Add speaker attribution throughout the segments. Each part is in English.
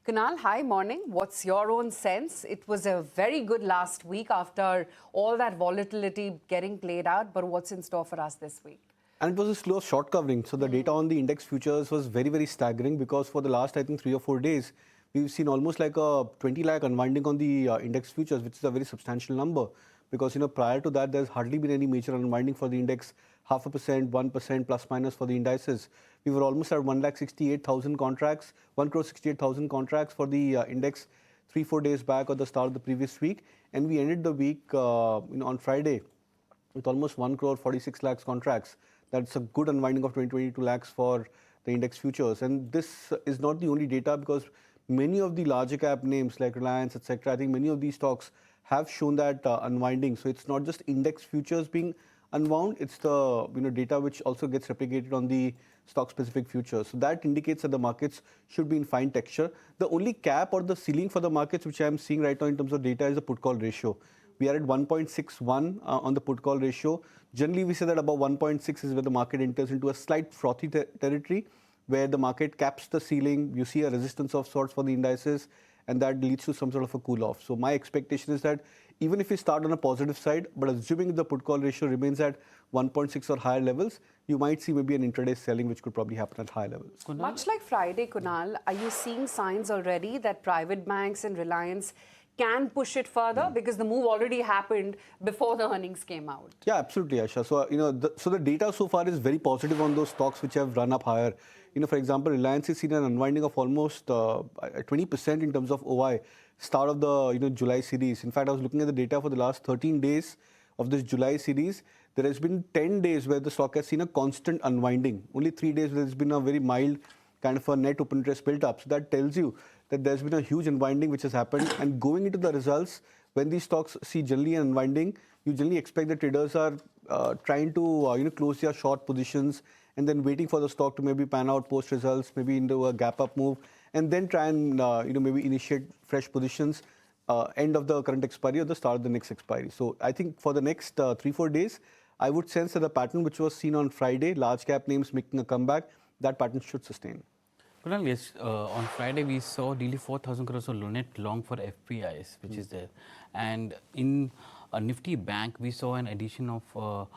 Speaker 1: Kunal, hi, morning. What's your own sense? It was a very good last week after all that volatility getting played out, but what's in store for us this week?
Speaker 2: And it was a slow short covering. So the data on the index futures was very, very staggering because for the last, I think, 3 or 4 days, we've seen almost like a 20 lakh unwinding on the index futures, which is a very substantial number. Because, prior to that, there's hardly been any major unwinding for the index, 0.5%, 1% plus minus for the indices. We were almost at 1,68,000 contracts, 1,68,000 contracts for the index 3 or 4 days back or the start of the previous week. And we ended the week, on Friday with almost 1,46 lakhs contracts. That's a good unwinding of 22 lakhs for the index futures. And this is not the only data because many of the larger cap names like Reliance, etc., I think many of these stocks have shown that unwinding. So it's not just index futures being unwound, it's the data which also gets replicated on the stock-specific futures. So that indicates that the markets should be in fine texture. The only cap or the ceiling for the markets which I'm seeing right now in terms of data is the put-call ratio. We are at 1.61 on the put-call ratio. Generally, we say that about 1.6 is where the market enters into a slight frothy territory, where the market caps the ceiling. You see a resistance of sorts for the indices, and that leads to some sort of a cool-off. So my expectation is that even if we start on a positive side, but assuming the put-call ratio remains at 1.6 or higher levels, you might see maybe an intraday selling, which could probably happen at high levels.
Speaker 1: Much like Friday, Kunal, are you seeing signs already that private banks and Reliance can push it further because the move already happened before the earnings came out?
Speaker 2: Yeah, absolutely, Asha. So, the data so far is very positive on those stocks which have run up higher. For example, Reliance has seen an unwinding of almost 20% in terms of OI, start of the, July series. In fact, I was looking at the data for the last 13 days of this July series. There has been 10 days where the stock has seen a constant unwinding. Only 3 days where there's been a very mild kind of a net open interest built up. So that tells you that there's been a huge unwinding which has happened. And going into the results, when these stocks see generally an unwinding, you generally expect the traders are trying to close their short positions and then waiting for the stock to maybe pan out post results, maybe into a gap up move, and then try and maybe initiate fresh positions end of the current expiry or the start of the next expiry. So I think for the next 3-4 days, I would sense that the pattern which was seen on Friday, large cap names making a comeback, that pattern should sustain.
Speaker 3: Kunal, yes, on Friday we saw nearly 4,000 crores of net long for FPIs, which is there. And in Nifty Bank, we saw an addition of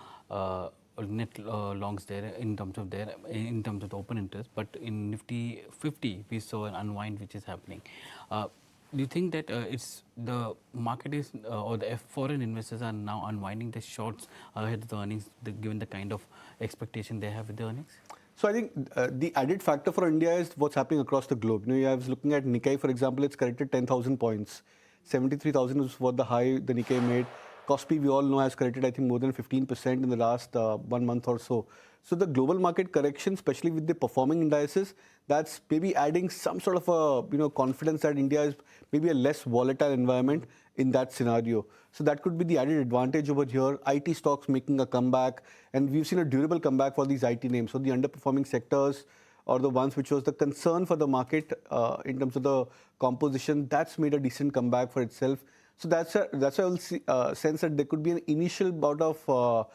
Speaker 3: net longs there in terms of the open interest. But in Nifty 50, we saw an unwind which is happening. Do you think that it's the market is or the foreign investors are now unwinding the shorts ahead of the earnings, given the kind of expectation they have with the earnings?
Speaker 2: So I think the added factor for India is what's happening across the globe. I was looking at Nikkei, for example, it's corrected 10,000 points. 73,000 was what the high the Nikkei made. Kospi, we all know, has corrected, I think, more than 15% in the last 1 month or so. So the global market correction, especially with the performing indices, that's maybe adding some sort of a confidence that India is maybe a less volatile environment in that scenario. So that could be the added advantage over here. IT stocks making a comeback, and we've seen a durable comeback for these IT names. So the underperforming sectors or the ones which was the concern for the market in terms of the composition, that's made a decent comeback for itself. So that's why I will sense that there could be an initial bout of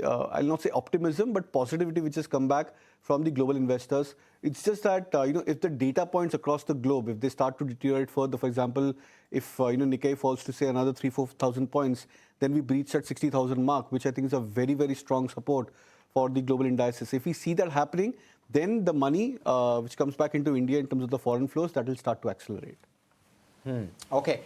Speaker 2: I'll not say optimism, but positivity which has come back from the global investors. It's just that, if the data points across the globe, if they start to deteriorate further, for example, if, Nikkei falls to say another 3,000-4,000 points, then we breach that 60,000 mark, which I think is a very, very strong support for the global indices. If we see that happening, then the money which comes back into India in terms of the foreign flows, that will start to accelerate.
Speaker 4: Okay.